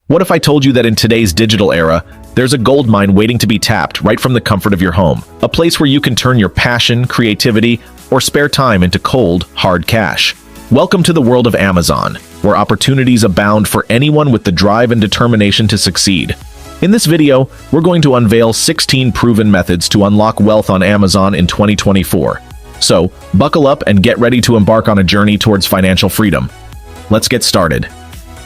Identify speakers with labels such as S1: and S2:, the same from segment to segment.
S1: What if I told you that in today's digital era, there's a gold mine waiting to be tapped right from the comfort of your home, a place where you can turn your passion, creativity, or spare time into cold, hard cash. Welcome to the world of Amazon, where opportunities abound for anyone with the drive and determination to succeed. In this video, we're going to unveil 16 proven methods to unlock wealth on Amazon in 2024. So, buckle up and get ready to embark on a journey towards financial freedom. Let's get started.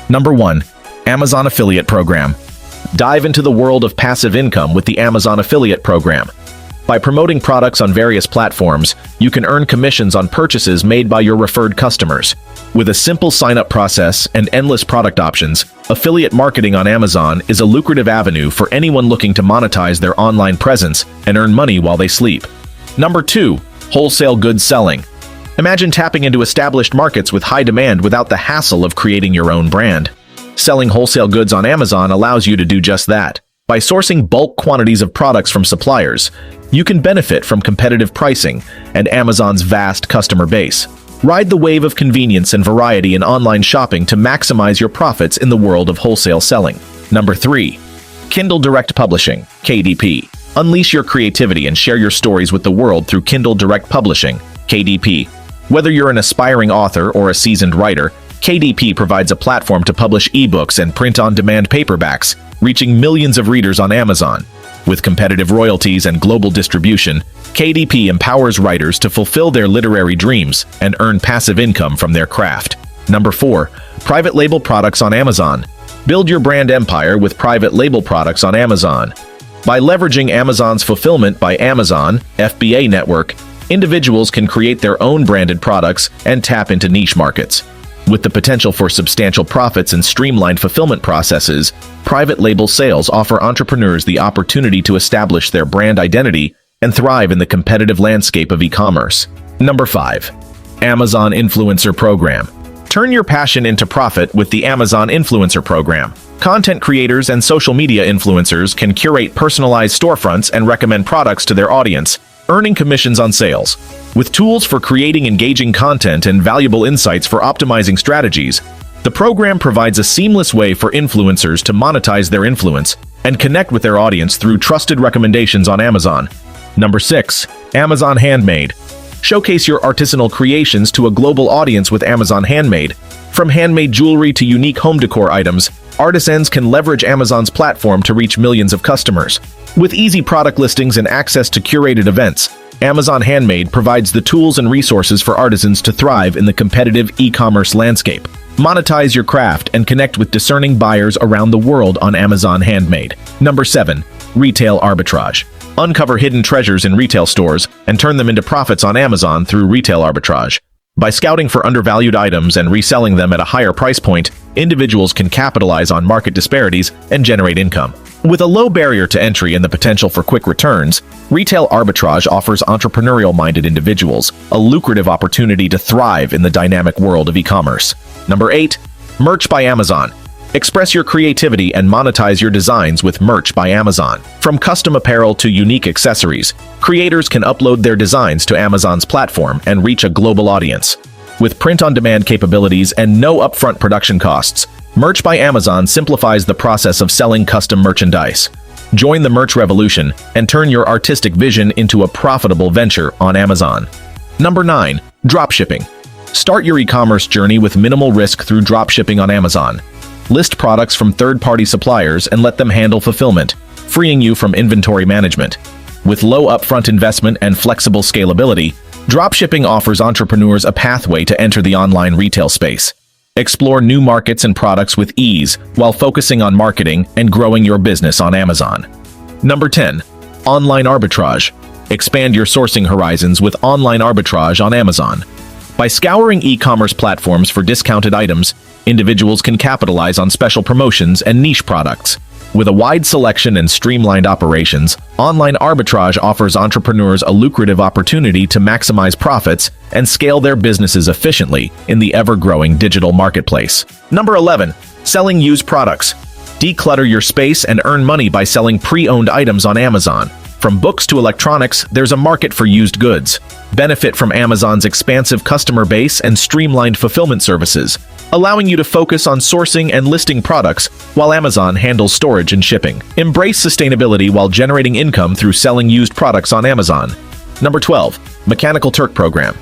S1: Number 1. Amazon Affiliate Program. Dive into the world of passive income with the Amazon Affiliate Program. By promoting products on various platforms, you can earn commissions on purchases made by your referred customers. With a simple sign-up process and endless product options, affiliate marketing on Amazon is a lucrative avenue for anyone looking to monetize their online presence and earn money while they sleep. Number 2. Wholesale goods selling. Imagine tapping into established markets with high demand without the hassle of creating your own brand. Selling wholesale goods on Amazon allows you to do just that. By sourcing bulk quantities of products from suppliers, you can benefit from competitive pricing and Amazon's vast customer base. Ride the wave of convenience and variety in online shopping to maximize your profits in the world of wholesale selling. Number 3. Kindle Direct Publishing, KDP. Unleash your creativity and share your stories with the world through Kindle Direct Publishing, KDP. Whether you're an aspiring author or a seasoned writer, KDP provides a platform to publish ebooks and print-on-demand paperbacks, reaching millions of readers on Amazon. With competitive royalties and global distribution, KDP empowers writers to fulfill their literary dreams and earn passive income from their craft. Number 4. Private label products on Amazon. Build your brand empire with private label products on Amazon. By leveraging Amazon's Fulfillment by Amazon (FBA) network, individuals can create their own branded products and tap into niche markets. With the potential for substantial profits and streamlined fulfillment processes, private label sales offer entrepreneurs the opportunity to establish their brand identity and thrive in the competitive landscape of e-commerce. Number 5. Amazon Influencer Program. Turn your passion into profit with the Amazon Influencer Program. Content creators and social media influencers can curate personalized storefronts and recommend products to their audience, earning commissions on sales. With tools for creating engaging content and valuable insights for optimizing strategies, the program provides a seamless way for influencers to monetize their influence and connect with their audience through trusted recommendations on Amazon. Number 6. Amazon Handmade. Showcase your artisanal creations to a global audience with Amazon Handmade. From handmade jewelry to unique home decor items, artisans can leverage Amazon's platform to reach millions of customers. With easy product listings and access to curated events, Amazon Handmade provides the tools and resources for artisans to thrive in the competitive e-commerce landscape. Monetize your craft and connect with discerning buyers around the world on Amazon Handmade. Number 7. Retail Arbitrage. Uncover hidden treasures in retail stores and turn them into profits on Amazon through retail arbitrage. By scouting for undervalued items and reselling them at a higher price point, individuals can capitalize on market disparities and generate income. With a low barrier to entry and the potential for quick returns, retail arbitrage offers entrepreneurial-minded individuals a lucrative opportunity to thrive in the dynamic world of e-commerce. Number 8. Merch by Amazon. Express your creativity and monetize your designs with Merch by Amazon. From custom apparel to unique accessories, creators can upload their designs to Amazon's platform and reach a global audience. With print-on-demand capabilities and no upfront production costs, Merch by Amazon simplifies the process of selling custom merchandise. Join the merch revolution and turn your artistic vision into a profitable venture on Amazon. Number 9. Dropshipping. Start your e-commerce journey with minimal risk through dropshipping on Amazon. List products from third-party suppliers and let them handle fulfillment, freeing you from inventory management. With low upfront investment and flexible scalability, dropshipping offers entrepreneurs a pathway to enter the online retail space. Explore new markets and products with ease while focusing on marketing and growing your business on Amazon. Number 10. Online Arbitrage. Expand your sourcing horizons with online arbitrage on Amazon. By scouring e-commerce platforms for discounted items, individuals can capitalize on special promotions and niche products. With a wide selection and streamlined operations, online arbitrage offers entrepreneurs a lucrative opportunity to maximize profits and scale their businesses efficiently in the ever-growing digital marketplace. Number 11. Selling used products. Declutter your space and earn money by selling pre-owned items on Amazon. From books to electronics, there's a market for used goods. Benefit from Amazon's expansive customer base and streamlined fulfillment services. allowing you to focus on sourcing and listing products while Amazon handles storage and shipping. Embrace sustainability while generating income through selling used products on Amazon. Number 12. Mechanical Turk Program.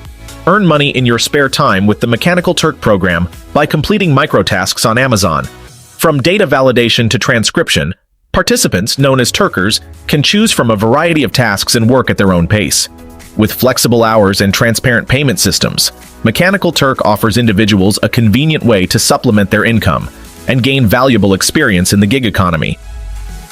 S1: Earn money in your spare time with the Mechanical Turk program by completing microtasks on Amazon. From data validation to transcription, participants, known as Turkers, can choose from a variety of tasks and work at their own pace. With flexible hours and transparent payment systems, Mechanical Turk offers individuals a convenient way to supplement their income and gain valuable experience in the gig economy.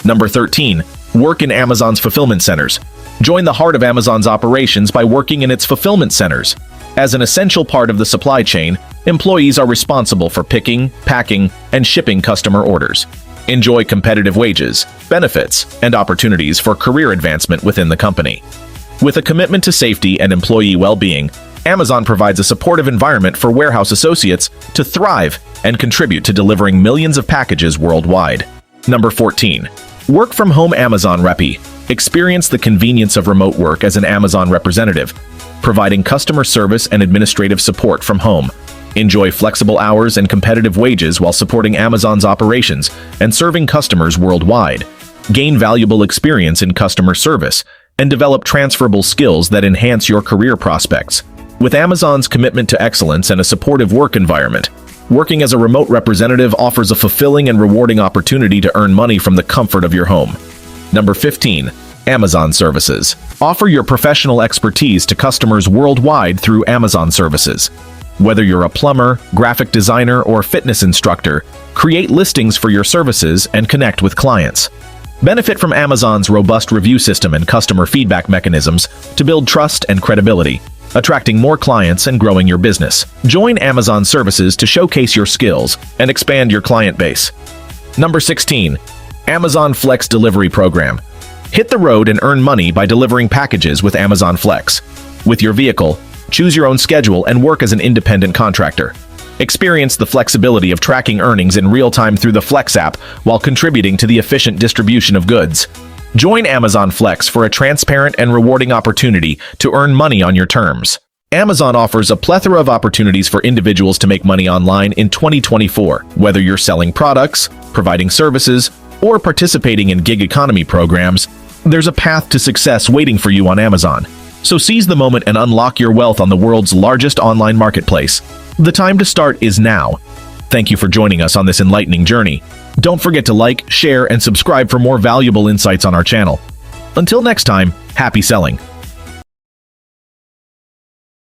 S1: Number 13. Work in Amazon's fulfillment centers. Join the heart of Amazon's operations by working in its fulfillment centers. As an essential part of the supply chain, employees are responsible for picking, packing, and shipping customer orders. Enjoy competitive wages, benefits, and opportunities for career advancement within the company. With a commitment to safety and employee well-being, Amazon provides a supportive environment for warehouse associates to thrive and contribute to delivering millions of packages worldwide. Number 14. Work from home Amazon Repi. Experience the convenience of remote work as an Amazon representative, providing customer service and administrative support from home. Enjoy flexible hours and competitive wages while supporting Amazon's operations and serving customers worldwide. Gain valuable experience in customer service and develop transferable skills that enhance your career prospects. With Amazon's commitment to excellence and a supportive work environment, working as a remote representative offers a fulfilling and rewarding opportunity to earn money from the comfort of your home. Number 15. Amazon Services. Offer your professional expertise to customers worldwide through Amazon Services. Whether you're a plumber, graphic designer, or fitness instructor, create listings for your services and connect with clients. Benefit from Amazon's robust review system and customer feedback mechanisms to build trust and credibility, attracting more clients and growing your business. Join Amazon Services to showcase your skills and expand your client base. Number 16. Amazon Flex Delivery Program. Hit the road and earn money by delivering packages with Amazon Flex. With your vehicle, choose your own schedule and work as an independent contractor. Experience the flexibility of tracking earnings in real time through the Flex app while contributing to the efficient distribution of goods. Join Amazon Flex for a transparent and rewarding opportunity to earn money on your terms. Amazon offers a plethora of opportunities for individuals to make money online in 2024. Whether you're selling products, providing services, or participating in gig economy programs, there's a path to success waiting for you on Amazon. So seize the moment and unlock your wealth on the world's largest online marketplace. The time to start is now. Thank you for joining us on this enlightening journey. Don't forget to like, share, and subscribe for more valuable insights on our channel. Until next time, happy selling!